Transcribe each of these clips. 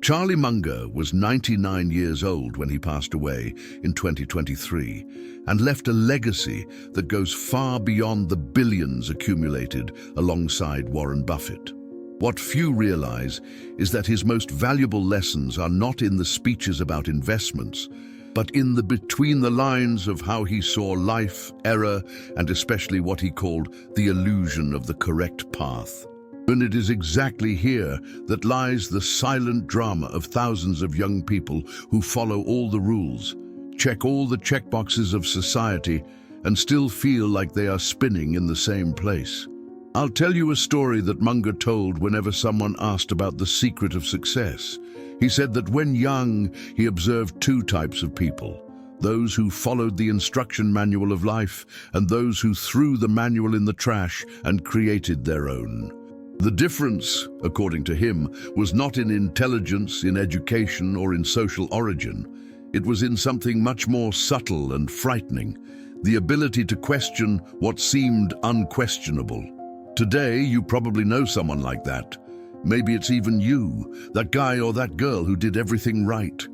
Charlie Munger was 99 years old when he passed away in 2023 and left a legacy that goes far beyond the billions accumulated alongside Warren Buffett. What few realize is that his most valuable lessons are not in the speeches about investments, but in the between the lines of how he saw life, error, and especially what he called the illusion of the correct path. And it is exactly here that lies the silent drama of thousands of young people who follow all the rules, check all the checkboxes of society, and still feel like they are spinning in the same place. I'll tell you a story that Munger told whenever someone asked about the secret of success. He said that when young, he observed two types of people: those who followed the instruction manual of life and those who threw the manual in the trash and created their own. The difference, according to him, was not in intelligence, in education, or in social origin. It was in something much more subtle and frightening: the ability to question what seemed unquestionable. Today, you probably know someone like that. Maybe it's even you, that guy or that girl who did everything right.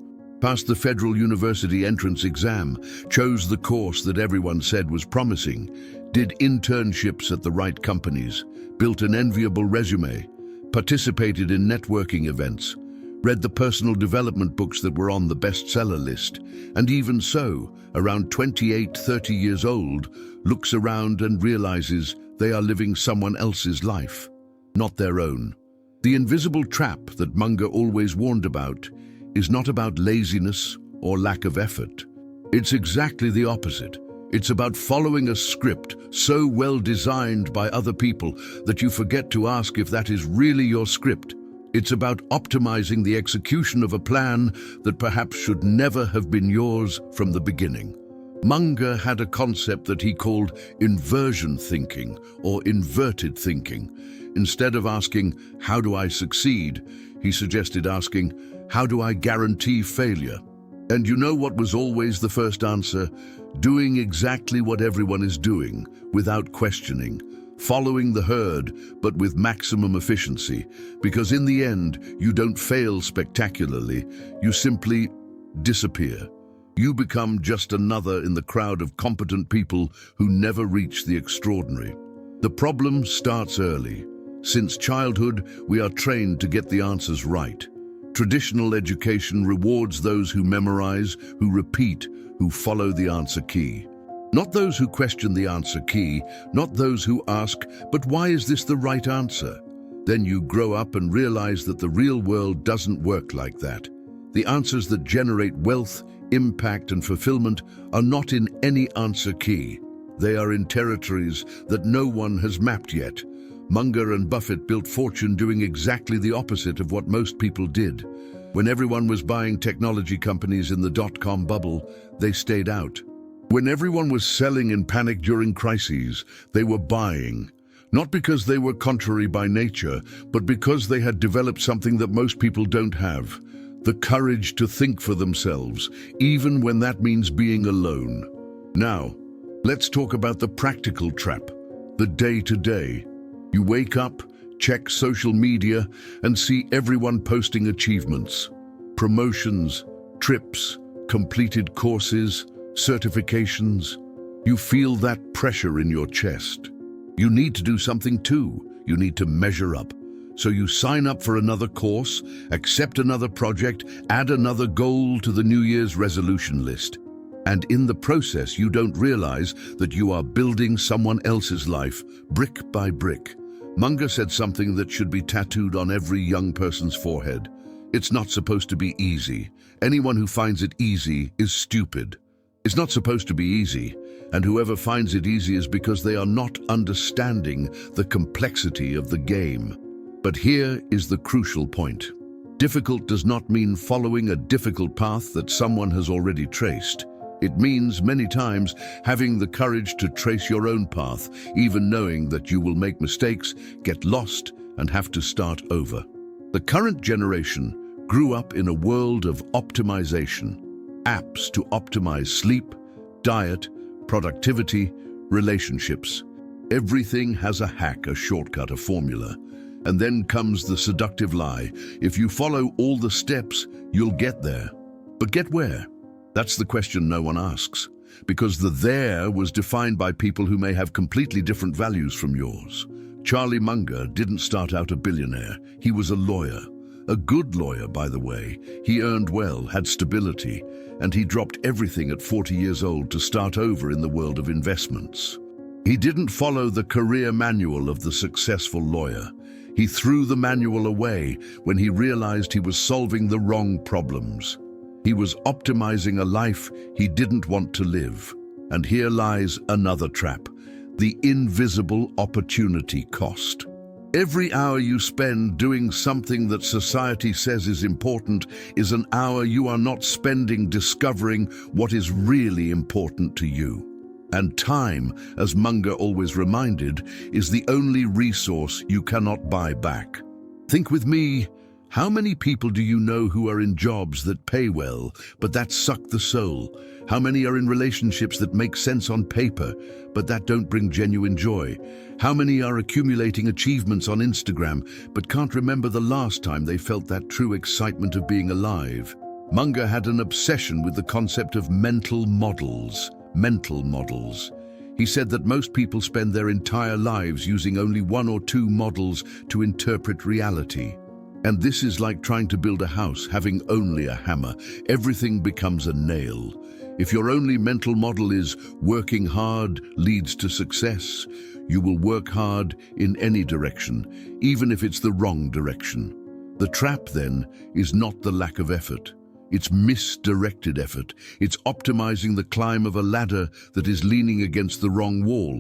Passed the federal university entrance exam, chose the course that everyone said was promising, did internships at the right companies, built an enviable resume, participated in networking events, read the personal development books that were on the bestseller list, and even so, around 28, 30 years old, looks around and realizes they are living someone else's life, not their own. The invisible trap that Munger always warned about is not about laziness or lack of effort. It's exactly the opposite. It's about following a script so well designed by other people that you forget to ask if that is really your script. It's about optimizing the execution of a plan that perhaps should never have been yours from the beginning. Munger had a concept that he called inversion thinking or inverted thinking. Instead of asking, "How do I succeed?" he suggested asking, "How do I guarantee failure?" And you know what was always the first answer? Doing exactly what everyone is doing, without questioning. Following the herd, but with maximum efficiency. Because in the end, you don't fail spectacularly, you simply disappear. You become just another in the crowd of competent people who never reach the extraordinary. The problem starts early. Since childhood, we are trained to get the answers right. Traditional education rewards those who memorize, who repeat, who follow the answer key. Not those who question the answer key, not those who ask, "But why is this the right answer?" Then you grow up and realize that the real world doesn't work like that. The answers that generate wealth, impact, and fulfillment are not in any answer key. They are in territories that no one has mapped yet. Munger and Buffett built fortune doing exactly the opposite of what most people did. When everyone was buying technology companies in the dot-com bubble, they stayed out. When everyone was selling in panic during crises, they were buying. Not because they were contrary by nature, but because they had developed something that most people don't have: the courage to think for themselves, even when that means being alone. Now, let's talk about the practical trap, the day-to-day. You wake up, check social media, and see everyone posting achievements, promotions, trips, completed courses, certifications. You feel that pressure in your chest. You need to do something too. You need to measure up. So you sign up for another course, accept another project, add another goal to the New Year's resolution list. And in the process, you don't realize that you are building someone else's life, brick by brick. Munger said something that should be tattooed on every young person's forehead. It's not supposed to be easy. Anyone who finds it easy is stupid. It's not supposed to be easy, and whoever finds it easy is because they are not understanding the complexity of the game. But here is the crucial point. Difficult does not mean following a difficult path that someone has already traced. It means, many times, having the courage to trace your own path, even knowing that you will make mistakes, get lost, and have to start over. The current generation grew up in a world of optimization. Apps to optimize sleep, diet, productivity, relationships. Everything has a hack, a shortcut, a formula. And then comes the seductive lie. If you follow all the steps, you'll get there. But get where? That's the question no one asks. Because the there was defined by people who may have completely different values from yours. Charlie Munger didn't start out a billionaire. He was a lawyer. A good lawyer, by the way. He earned well, had stability, and he dropped everything at 40 years old to start over in the world of investments. He didn't follow the career manual of the successful lawyer. He threw the manual away when he realized he was solving the wrong problems. He was optimizing a life he didn't want to live. And here lies another trap, the invisible opportunity cost. Every hour you spend doing something that society says is important is an hour you are not spending discovering what is really important to you. And time, as Munger always reminded, is the only resource you cannot buy back. Think with me, how many people do you know who are in jobs that pay well, but that suck the soul? How many are in relationships that make sense on paper, but that don't bring genuine joy? How many are accumulating achievements on Instagram, but can't remember the last time they felt that true excitement of being alive? Munger had an obsession with the concept of mental models. He said that most people spend their entire lives using only one or two models to interpret reality. And this is like trying to build a house having only a hammer. Everything becomes a nail. If your only mental model is working hard leads to success, you will work hard in any direction, even if it's the wrong direction. The trap, then, is not the lack of effort. It's misdirected effort. It's optimizing the climb of a ladder that is leaning against the wrong wall.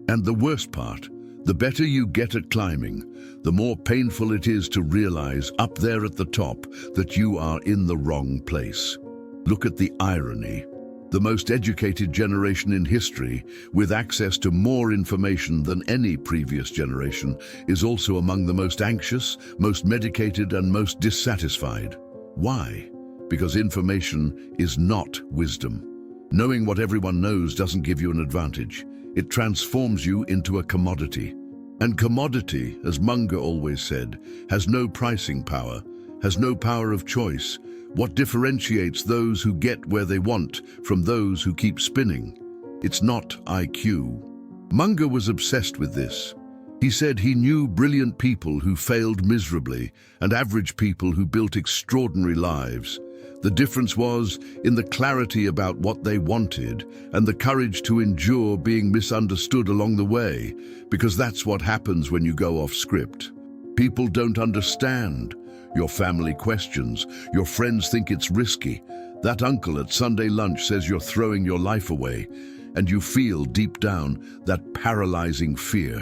And the worst part, the better you get at climbing, the more painful it is to realize up there at the top that you are in the wrong place. Look at the irony. The most educated generation in history, with access to more information than any previous generation, is also among the most anxious, most medicated, and most dissatisfied. Why? Because information is not wisdom. Knowing what everyone knows doesn't give you an advantage. It transforms you into a commodity. And commodity, as Munger always said, has no pricing power, has no power of choice. What differentiates those who get where they want from those who keep spinning? It's not IQ. Munger was obsessed with this. He said he knew brilliant people who failed miserably and average people who built extraordinary lives. The difference was in the clarity about what they wanted and the courage to endure being misunderstood along the way, because that's what happens when you go off script. People don't understand. Your family questions. Your friends think it's risky. That uncle at Sunday lunch says you're throwing your life away, and you feel deep down that paralyzing fear.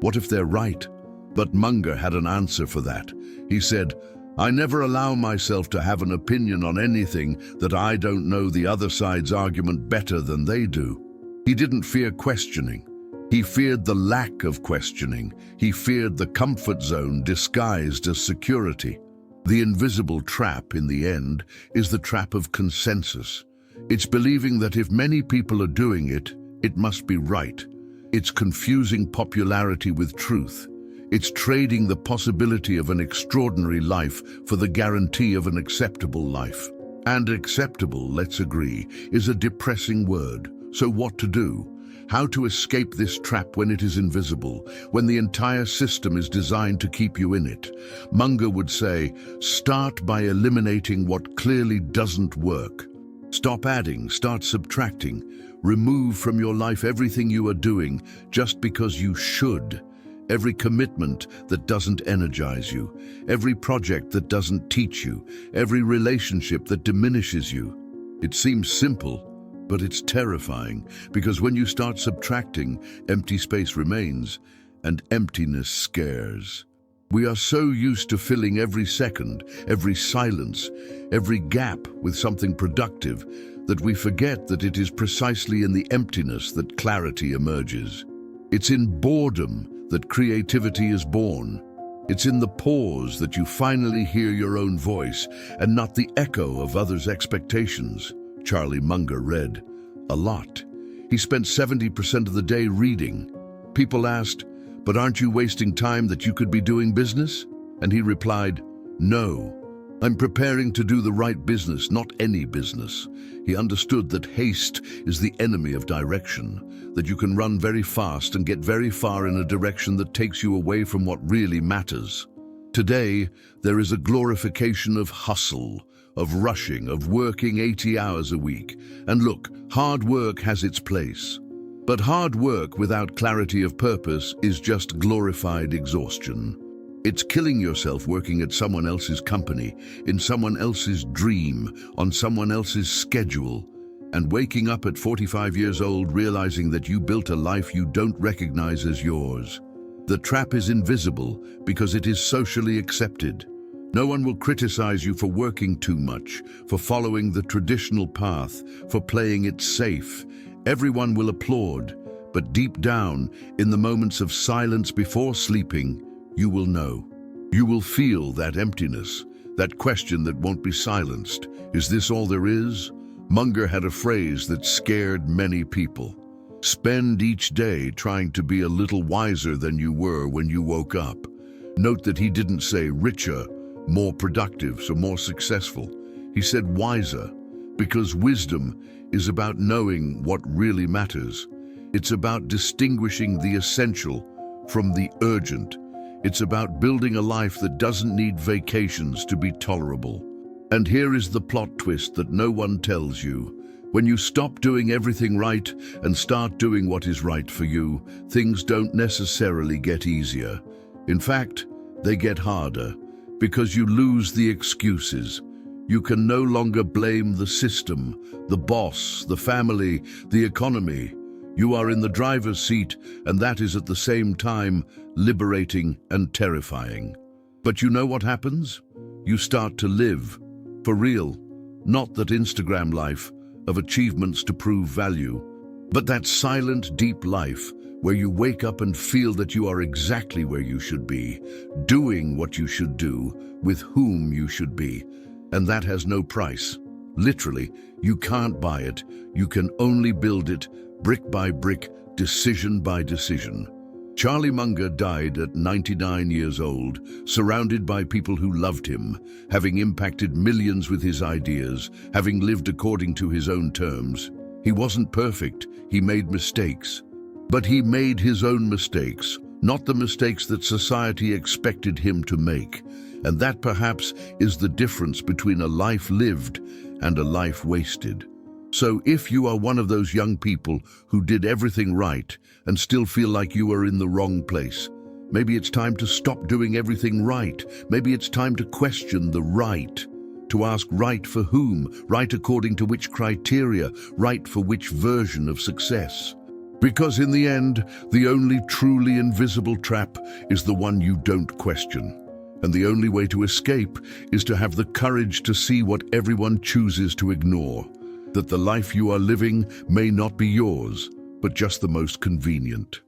What if they're right? But Munger had an answer for that. He said, I never allow myself to have an opinion on anything that I don't know the other side's argument better than they do. He didn't fear questioning. He feared the lack of questioning. He feared the comfort zone disguised as security. The invisible trap, in the end, is the trap of consensus. It's believing that if many people are doing it, it must be right. It's confusing popularity with truth. It's trading the possibility of an extraordinary life for the guarantee of an acceptable life. And acceptable, let's agree, is a depressing word. So what to do? How to escape this trap when it is invisible, when the entire system is designed to keep you in it? Munger would say, start by eliminating what clearly doesn't work. Stop adding, start subtracting. Remove from your life everything you are doing just because you should. Every commitment that doesn't energize you, every project that doesn't teach you, every relationship that diminishes you. It seems simple, but it's terrifying, because when you start subtracting, empty space remains, and emptiness scares. We are so used to filling every second, every silence, every gap with something productive, that we forget that it is precisely in the emptiness that clarity emerges. It's in boredom that creativity is born. It's in the pause that you finally hear your own voice and not the echo of others' expectations. Charlie Munger read a lot. He spent 70% of the day reading. People asked, "But aren't you wasting time that you could be doing business?" And he replied, "No, I'm preparing to do the right business, not any business." He understood that haste is the enemy of direction, that you can run very fast and get very far in a direction that takes you away from what really matters. Today, there is a glorification of hustle, of rushing, of working 80 hours a week. And look, hard work has its place. But hard work without clarity of purpose is just glorified exhaustion. It's killing yourself working at someone else's company, in someone else's dream, on someone else's schedule, and waking up at 45 years old realizing that you built a life you don't recognize as yours. The trap is invisible because it is socially accepted. No one will criticize you for working too much, for following the traditional path, for playing it safe. Everyone will applaud, but deep down, in the moments of silence before sleeping, you will know. You will feel that emptiness, that question that won't be silenced. Is this all there is? Munger had a phrase that scared many people. Spend each day trying to be a little wiser than you were when you woke up. Note that he didn't say richer, more productive, so more successful. He said wiser, because wisdom is about knowing what really matters. It's about distinguishing the essential from the urgent. It's about building a life that doesn't need vacations to be tolerable. And here is the plot twist that no one tells you. When you stop doing everything right and start doing what is right for you, things don't necessarily get easier. In fact, they get harder, because you lose the excuses. You can no longer blame the system, the boss, the family, the economy. You are in the driver's seat, and that is at the same time liberating and terrifying. But you know what happens? You start to live, for real. Not that Instagram life, of achievements to prove value, but that silent, deep life where you wake up and feel that you are exactly where you should be, doing what you should do, with whom you should be. And that has no price. Literally, you can't buy it. You can only build it, brick by brick, decision by decision. Charlie Munger died at 99 years old, surrounded by people who loved him, having impacted millions with his ideas, having lived according to his own terms. He wasn't perfect, he made mistakes. But he made his own mistakes, not the mistakes that society expected him to make. And that perhaps is the difference between a life lived and a life wasted. So if you are one of those young people who did everything right and still feel like you are in the wrong place, maybe it's time to stop doing everything right. Maybe it's time to question the right, to ask right for whom, right according to which criteria, right for which version of success. Because in the end, the only truly invisible trap is the one you don't question. And the only way to escape is to have the courage to see what everyone chooses to ignore. That the life you are living may not be yours, but just the most convenient.